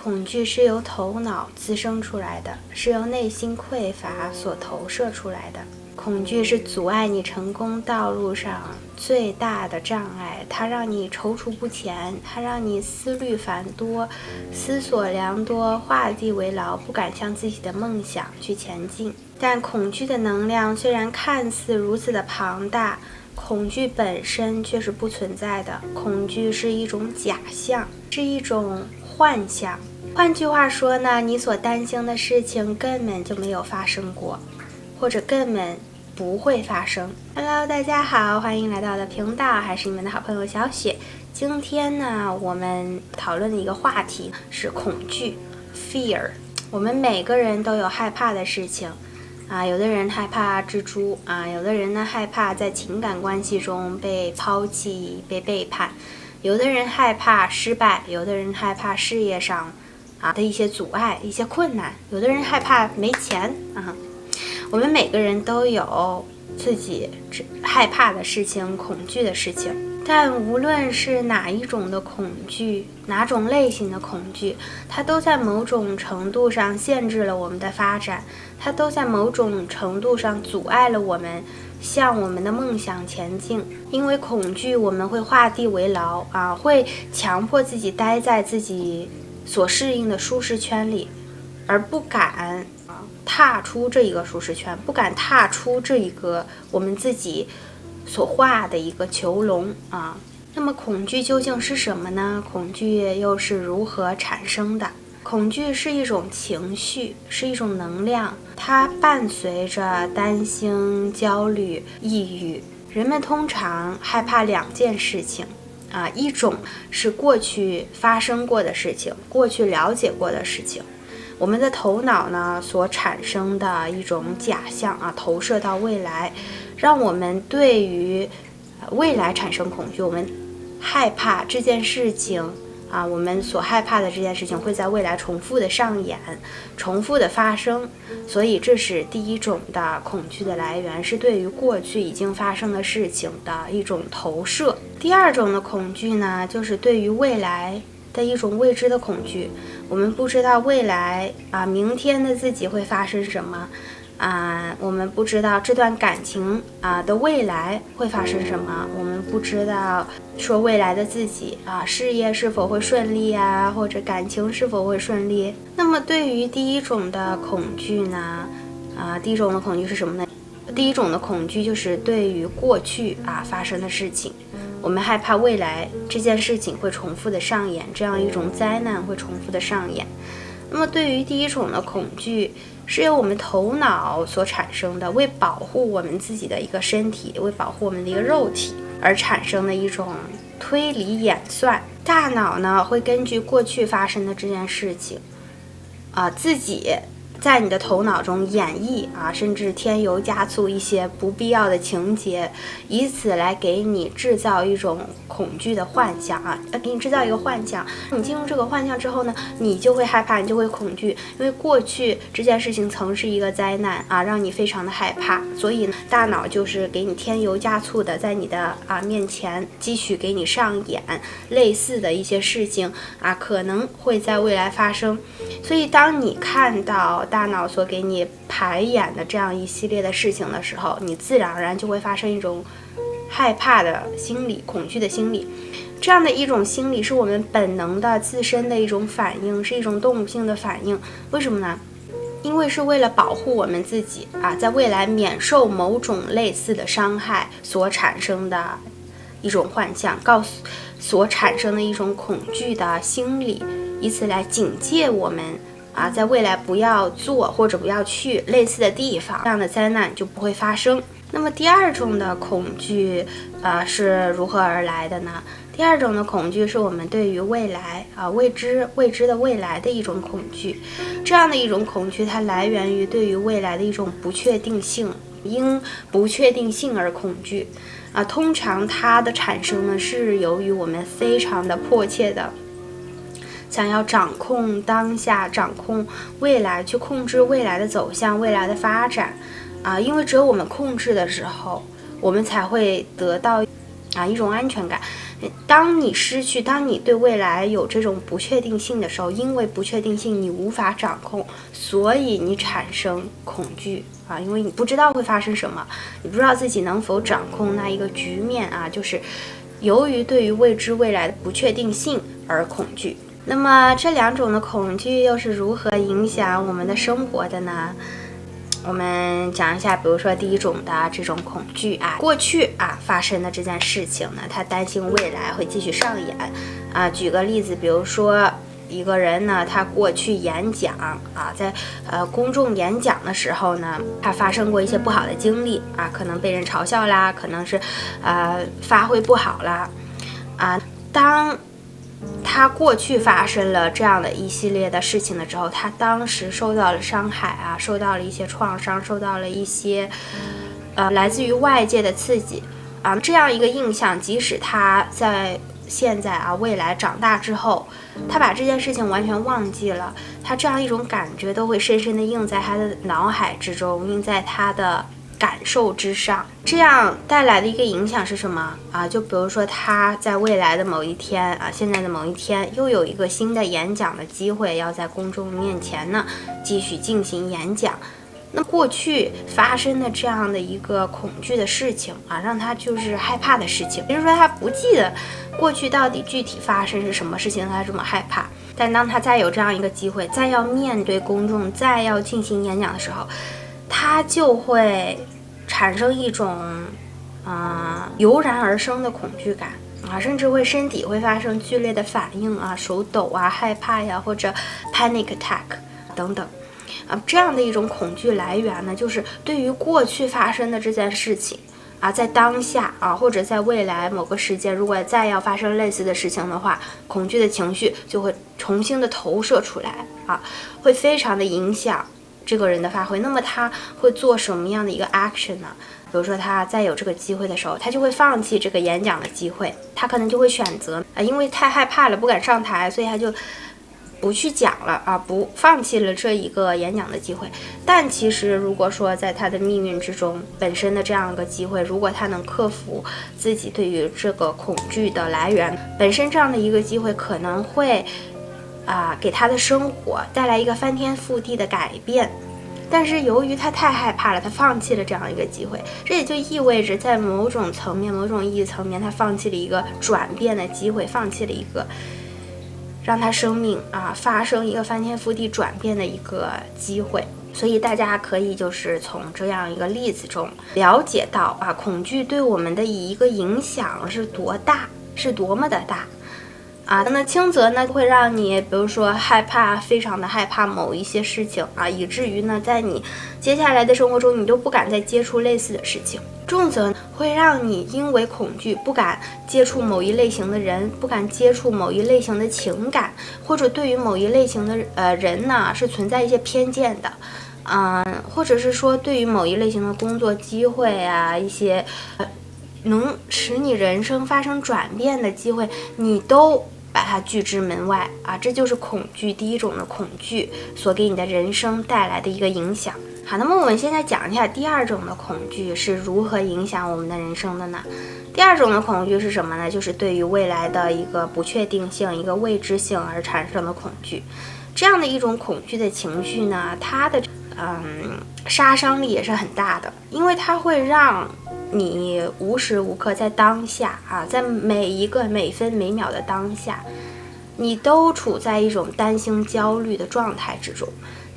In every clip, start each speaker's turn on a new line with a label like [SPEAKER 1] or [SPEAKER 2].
[SPEAKER 1] 恐惧是由头脑滋生出来的，是由内心匮乏所投射出来的。恐惧是阻碍你成功道路上最大的障碍，它让你踌躇不前，它让你思虑繁多，思索良多，画地为牢，不敢向自己的梦想去前进。但恐惧的能量虽然看似如此的庞大，恐惧本身却是不存在的。恐惧是一种假象，是一种幻象。换句话说呢，你所担心的事情根本就没有发生过，或者根本不会发生。Hello， 大家好，欢迎来到我的频道，还是你们的好朋友小雪。今天呢，我们讨论的一个话题是恐惧 ，fear。我们每个人都有害怕的事情有的人害怕蜘蛛有的人呢害怕在情感关系中被抛弃、被背叛，有的人害怕失败，有的人害怕事业上的一些阻碍、一些困难，有的人害怕没钱我们每个人都有自己害怕的事情、恐惧的事情，但无论是哪一种的恐惧，哪种类型的恐惧，它都在某种程度上限制了我们的发展，它都在某种程度上阻碍了我们向我们的梦想前进。因为恐惧，我们会画地为牢会强迫自己待在自己所适应的舒适圈里，而不敢踏出这一个舒适圈，不敢踏出这一个我们自己所画的一个囚笼那么恐惧究竟是什么呢？恐惧又是如何产生的？恐惧是一种情绪，是一种能量，它伴随着担心、焦虑、抑郁。人们通常害怕两件事情一种是过去发生过的事情，过去了解过的事情，我们的头脑呢所产生的一种假象投射到未来，让我们对于未来产生恐惧。我们害怕这件事情我们所害怕的这件事情会在未来重复的上演，重复的发生，所以这是第一种的恐惧的来源，是对于过去已经发生的事情的一种投射。第二种的恐惧呢，就是对于未来的一种未知的恐惧。我们不知道未来明天的自己会发生什么我们不知道这段感情的未来会发生什么，我们不知道说未来的自己事业是否会顺利或者感情是否会顺利。那么对于第一种的恐惧呢第一种的恐惧是什么呢？第一种的恐惧就是对于过去发生的事情，我们害怕未来这件事情会重复的上演，这样一种灾难会重复的上演。那么对于第一种的恐惧，是由我们头脑所产生的，为保护我们自己的一个身体，为保护我们的一个肉体而产生的一种推理演算。大脑呢会根据过去发生的这件事情自己在你的头脑中演绎甚至添油加醋一些不必要的情节，以此来给你制造一种恐惧的幻想给你制造一个幻想。你进入这个幻象之后呢，你就会害怕，你就会恐惧，因为过去这件事情曾是一个灾难让你非常的害怕，所以大脑就是给你添油加醋的，在你的面前继续给你上演类似的一些事情可能会在未来发生。所以当你看到大脑所给你排演的这样一系列的事情的时候，你自然而然就会发生一种害怕的心理、恐惧的心理。这样的一种心理是我们本能的自身的一种反应，是一种动物性的反应。为什么呢？因为是为了保护我们自己在未来免受某种类似的伤害所产生的一种幻象，所产生的一种恐惧的心理，以此来警戒我们在未来不要做或者不要去类似的地方，这样的灾难就不会发生。那么第二种的恐惧是如何而来的呢？第二种的恐惧是我们对于未来未知的未来的一种恐惧。这样的一种恐惧，它来源于对于未来的一种不确定性，因不确定性而恐惧通常它的产生呢，是由于我们非常的迫切的想要掌控当下，掌控未来，去控制未来的走向，未来的发展因为只有我们控制的时候，我们才会得到一种安全感。当你对未来有这种不确定性的时候，因为不确定性你无法掌控，所以你产生恐惧啊，因为你不知道会发生什么，你不知道自己能否掌控那一个局面啊，就是由于对于未知未来的不确定性而恐惧。那么这两种的恐惧又是如何影响我们的生活的呢？我们讲一下，比如说第一种的这种恐惧啊，过去啊发生的这件事情呢，他担心未来会继续上演啊。举个例子，比如说一个人呢，他过去演讲啊，在公众演讲的时候呢，他发生过一些不好的经历啊，可能被人嘲笑啦，可能是发挥不好啦啊。当他过去发生了这样的一系列的事情了之后，他当时受到了伤害啊，受到了一些创伤，受到了一些来自于外界的刺激啊，这样一个印象，即使他在现在啊未来长大之后，他把这件事情完全忘记了，他这样一种感觉都会深深的印在他的脑海之中，印在他的感受之上。这样带来的一个影响是什么啊？就比如说他在未来的某一天啊，现在的某一天又有一个新的演讲的机会，要在公众面前呢继续进行演讲。那过去发生的这样的一个恐惧的事情啊，让他就是害怕的事情，比如说他不记得过去到底具体发生是什么事情，他这么害怕。但当他再有这样一个机会，再要面对公众，再要进行演讲的时候，他就会产生一种油然而生的恐惧感啊，甚至会身体会发生剧烈的反应啊，手抖啊，害怕呀，或者 panic attack 等等啊。这样的一种恐惧来源呢，就是对于过去发生的这件事情啊，在当下啊，或者在未来某个时间，如果再要发生类似的事情的话，恐惧的情绪就会重新的投射出来啊，会非常的影响这个人的发挥。那么他会做什么样的一个 action 呢？比如说他再有这个机会的时候，他就会放弃这个演讲的机会，他可能就会选择因为太害怕了不敢上台，所以他就不去讲了啊，不放弃了这一个演讲的机会。但其实如果说在他的命运之中本身的这样一个机会，如果他能克服自己对于这个恐惧的来源，本身这样的一个机会可能会给他的生活带来一个翻天覆地的改变。但是由于他太害怕了，他放弃了这样一个机会，这也就意味着在某种层面、某种意义层面，他放弃了一个转变的机会，放弃了一个让他生命发生一个翻天覆地转变的一个机会。所以大家可以就是从这样一个例子中了解到恐惧对我们的一个影响是多大，是多么的大那轻则呢会让你比如说害怕，非常的害怕某一些事情以至于呢在你接下来的生活中你都不敢再接触类似的事情。重则会让你因为恐惧不敢接触某一类型的人，不敢接触某一类型的情感，或者对于某一类型的人呢是存在一些偏见的或者是说对于某一类型的工作机会一些能使你人生发生转变的机会，你都把它拒之门外这就是恐惧第一种的恐惧所给你的人生带来的一个影响。好，那么我们现在讲一下第二种的恐惧是如何影响我们的人生的呢？第二种的恐惧是什么呢？就是对于未来的一个不确定性、一个未知性而产生的恐惧。这样的一种恐惧的情绪呢，它的杀伤力也是很大的，因为它会让你无时无刻在当下在每一个每分每秒的当下，你都处在一种担心焦虑的状态之中。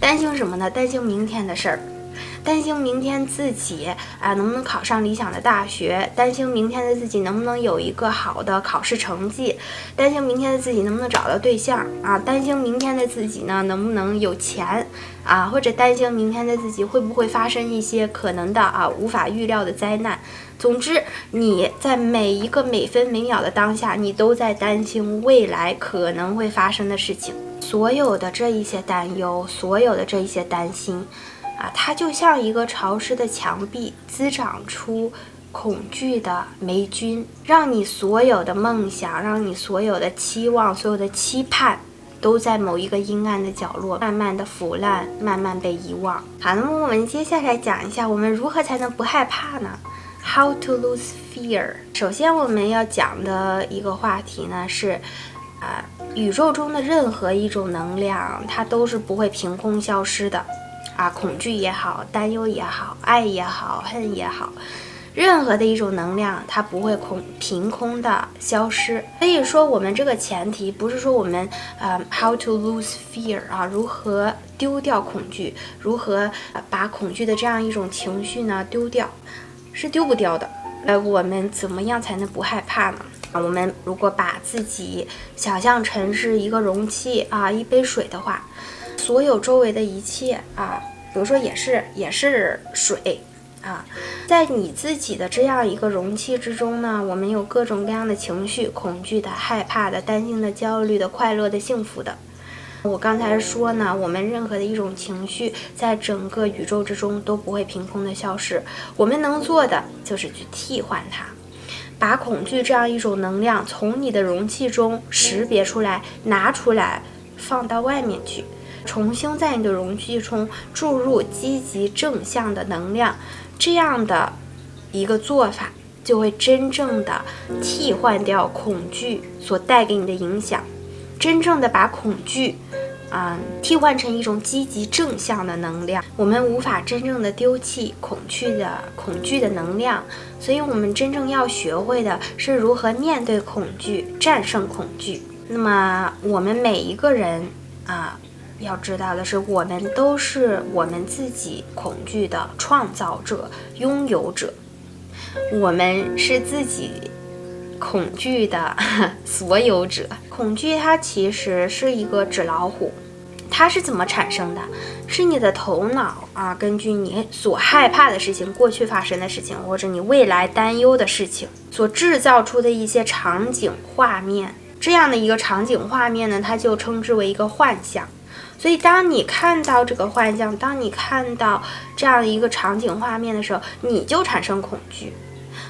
[SPEAKER 1] 担心什么呢？担心明天的事儿，担心明天自己能不能考上理想的大学，担心明天的自己能不能有一个好的考试成绩，担心明天的自己能不能找到对象担心明天的自己呢能不能有钱或者担心明天的自己会不会发生一些可能的无法预料的灾难。总之你在每一个每分每秒的当下，你都在担心未来可能会发生的事情。所有的这一些担忧，所有的这一些担心它就像一个潮湿的墙壁，滋长出恐惧的霉菌，让你所有的梦想，让你所有的期望，所有的期盼都在某一个阴暗的角落慢慢的腐烂，慢慢被遗忘。好，那么我们接下来讲一下我们如何才能不害怕呢？ How to lose fear。首先我们要讲的一个话题呢是，宇宙中的任何一种能量，它都是不会凭空消失的，恐惧也好，担忧也好，爱也好，恨也好，任何的一种能量，它不会凭空的消失。所以说，我们这个前提不是说我们how to lose fear 如何丢掉恐惧，如何把恐惧的这样一种情绪呢丢掉，是丢不掉的。我们怎么样才能不害怕呢？我们如果把自己想象成是一个容器一杯水的话，所有周围的一切比如说也是水在你自己的这样一个容器之中呢，我们有各种各样的情绪，恐惧的、害怕的、担心的、焦虑的、快乐的、幸福的。我刚才说呢，我们任何的一种情绪在整个宇宙之中都不会凭空的消失，我们能做的就是去替换它，把恐惧这样一种能量从你的容器中识别出来，拿出来放到外面去，重新在你的容器中注入积极正向的能量，这样的一个做法就会真正的替换掉恐惧所带给你的影响，真正的把恐惧替换成一种积极正向的能量。我们无法真正的丢弃恐惧的能量，所以我们真正要学会的是如何面对恐惧，战胜恐惧。那么我们每一个人要知道的是，我们都是我们自己恐惧的创造者、拥有者，我们是自己恐惧的所有者。恐惧它其实是一个纸老虎，它是怎么产生的？是你的头脑根据你所害怕的事情、过去发生的事情，或者你未来担忧的事情所制造出的一些场景画面。这样的一个场景画面呢，它就称之为一个幻象。所以当你看到这个幻象，当你看到这样的一个场景画面的时候，你就产生恐惧。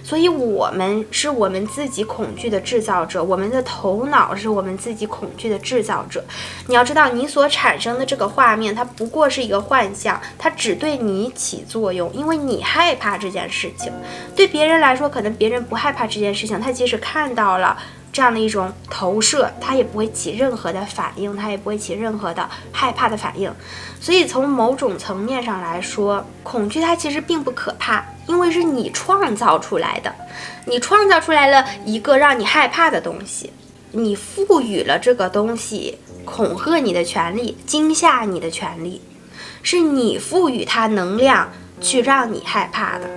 [SPEAKER 1] 所以我们是我们自己恐惧的制造者，我们的头脑是我们自己恐惧的制造者。你要知道，你所产生的这个画面，它不过是一个幻象，它只对你起作用，因为你害怕这件事情。对别人来说，可能别人不害怕这件事情，他即使看到了这样的一种投射，他也不会起任何的反应，他也不会起任何的害怕的反应。所以从某种层面上来说，恐惧它其实并不可怕，因为是你创造出来的，你创造出来了一个让你害怕的东西，你赋予了这个东西恐吓你的权利，惊吓你的权利，是你赋予它能量去让你害怕的，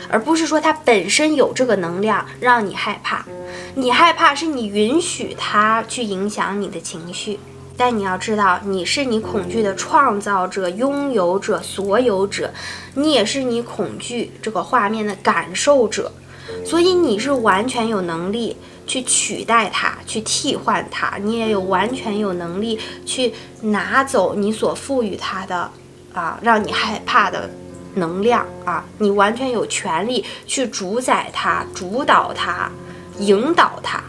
[SPEAKER 1] 而不是说它本身有这个能量让你害怕。你害怕是你允许它去影响你的情绪，但你要知道，你是你恐惧的创造者、拥有者、所有者，你也是你恐惧这个画面的感受者，所以你是完全有能力去取代它，去替换它，你也有完全有能力去拿走你所赋予它的让你害怕的能量你完全有权利去主宰它、主导它、引导它，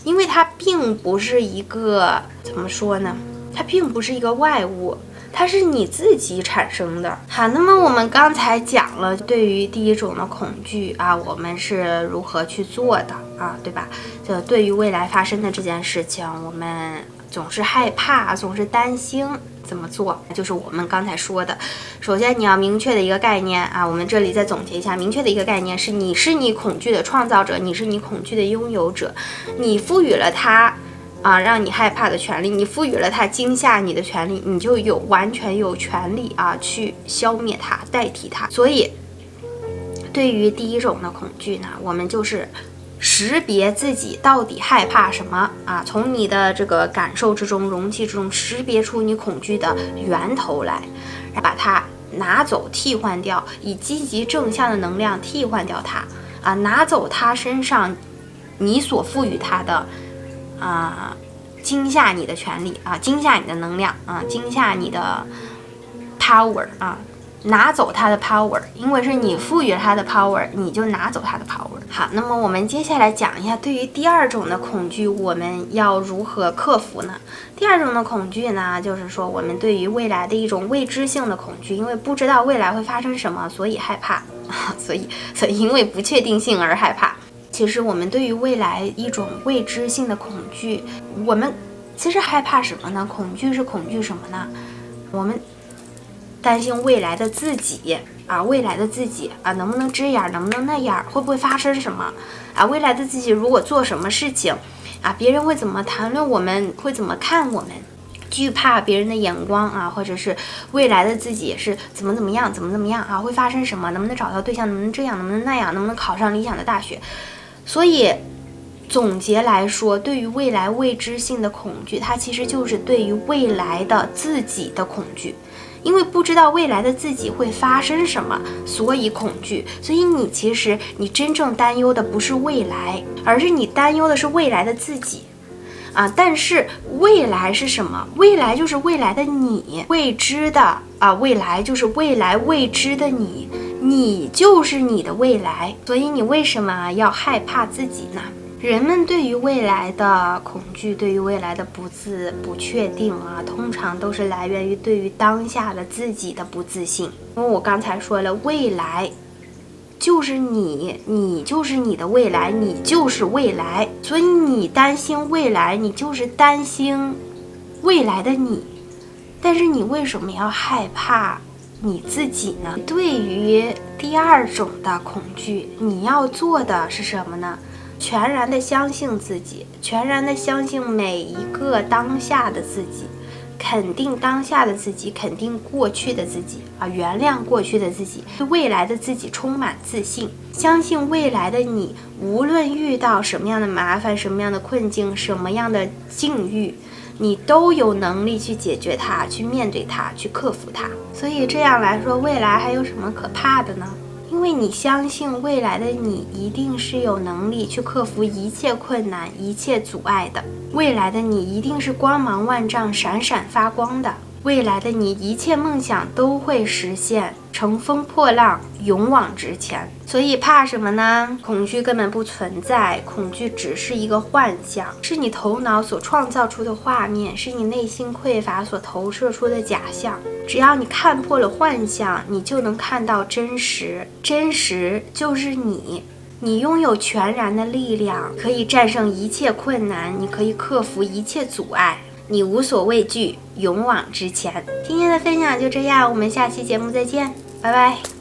[SPEAKER 1] 因为它并不是一个怎么说呢？它并不是一个外物，它是你自己产生的。好，那么我们刚才讲了对于第一种的恐惧我们是如何去做的对吧？就对于未来发生的这件事情，我们总是害怕，总是担心。怎么做？就是我们刚才说的，首先你要明确的一个概念我们这里再总结一下，明确的一个概念是，你是你恐惧的创造者，你是你恐惧的拥有者，你赋予了它让你害怕的权利，你赋予了它惊吓你的权利，你就完全有权利去消灭它、代替它。所以对于第一种的恐惧呢，我们就是识别自己到底害怕什么从你的这个感受之中、容器之中识别出你恐惧的源头来，把它拿走、替换掉，以积极正向的能量替换掉它拿走它身上你所赋予它的惊吓你的权利惊吓你的能量惊吓你的 power 拿走它的 power， 因为是你赋予了它的 power， 你就拿走它的 power。好，那么我们接下来讲一下，对于第二种的恐惧，我们要如何克服呢？第二种的恐惧呢，就是说我们对于未来的一种未知性的恐惧，因为不知道未来会发生什么，所以害怕，所以因为不确定性而害怕。其实我们对于未来一种未知性的恐惧，我们其实害怕什么呢？恐惧是恐惧什么呢？我们担心未来的自己未来的自己能不能这样，能不能那样，会不会发生什么未来的自己如果做什么事情别人会怎么谈论我们，会怎么看我们，惧怕别人的眼光或者是未来的自己也是怎么样会发生什么，能不能找到对象，能不能这样，能不能那样，能不能考上理想的大学。所以总结来说，对于未来未知性的恐惧，它其实就是对于未来的自己的恐惧。因为不知道未来的自己会发生什么，所以恐惧。所以其实你真正担忧的不是未来，而是你担忧的是未来的自己但是未来是什么？未来就是未来的你，未知的未来就是未来未知的你，你就是你的未来。所以你为什么要害怕自己呢？人们对于未来的恐惧，对于未来的不确定通常都是来源于对于当下的自己的不自信。因为我刚才说了，未来就是你，你就是你的未来，你就是未来。所以你担心未来，你就是担心未来的你。但是你为什么要害怕你自己呢？对于第二种的恐惧，你要做的是什么呢？全然的相信自己，全然的相信每一个当下的自己，肯定当下的自己，肯定过去的自己原谅过去的自己，对未来的自己充满自信，相信未来的你，无论遇到什么样的麻烦，什么样的困境，什么样的境遇，你都有能力去解决它，去面对它，去克服它。所以这样来说，未来还有什么可怕的呢？因为你相信未来的你一定是有能力去克服一切困难，一切阻碍的。未来的你一定是光芒万丈，闪闪发光的。未来的你一切梦想都会实现，乘风破浪，勇往直前。所以怕什么呢？恐惧根本不存在，恐惧只是一个幻象，是你头脑所创造出的画面，是你内心匮乏所投射出的假象。只要你看破了幻象，你就能看到真实，真实就是你。你拥有全然的力量，可以战胜一切困难，你可以克服一切阻碍，你无所畏惧，勇往直前。今天的分享就这样，我们下期节目再见，拜拜。